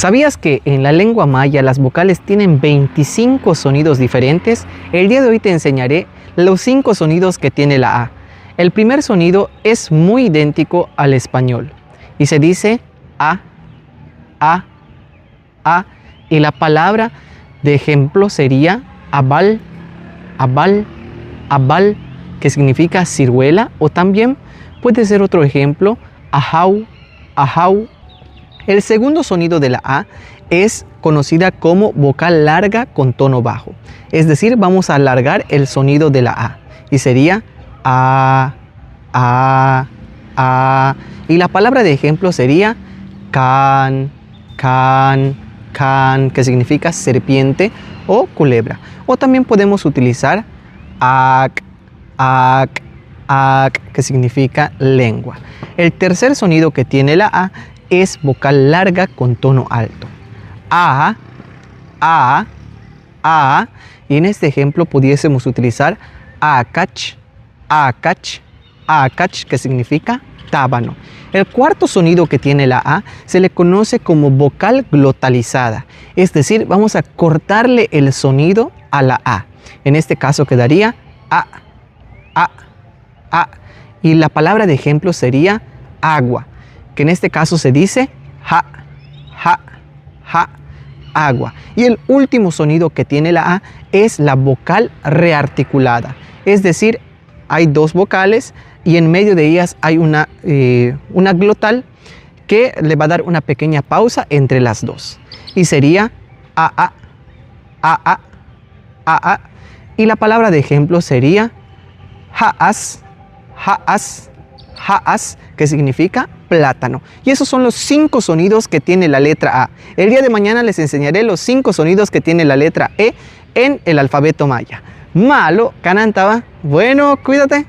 ¿Sabías que en la lengua maya las vocales tienen 25 sonidos diferentes? El día de hoy te enseñaré los 5 sonidos que tiene la A. El primer sonido es muy idéntico al español y se dice A, A, A. Y la palabra de ejemplo sería abal, abal, abal, que significa ciruela, o también puede ser otro ejemplo, ajau, ajau. El segundo sonido de la A es conocida como vocal larga con tono bajo. Es decir, vamos a alargar el sonido de la A y sería A, A, A. Y la palabra de ejemplo sería can, can, can, que significa serpiente o culebra. O también podemos utilizar ak, ak, ak, que significa lengua. El tercer sonido que tiene la A es vocal larga con tono alto. A, A, A. Y en este ejemplo pudiésemos utilizar acach, acach, acach, que significa tábano. El cuarto sonido que tiene la A se le conoce como vocal glotalizada. Es decir, vamos a cortarle el sonido a la A. En este caso quedaría A, A, A. Y la palabra de ejemplo sería agua, que en este caso se dice ja, ja, ja, agua. Y el último sonido que tiene la A es la vocal rearticulada. Es decir, hay dos vocales y en medio de ellas hay una glotal que le va a dar una pequeña pausa entre las dos. Y sería a, a, a, a, a, a. Y la palabra de ejemplo sería jaas, jaas, jaas, que significa plátano. Y esos son los 5 sonidos que tiene la letra A. El día de mañana les enseñaré los 5 sonidos que tiene la letra E en el alfabeto maya. Malo, canantaba. Bueno, cuídate.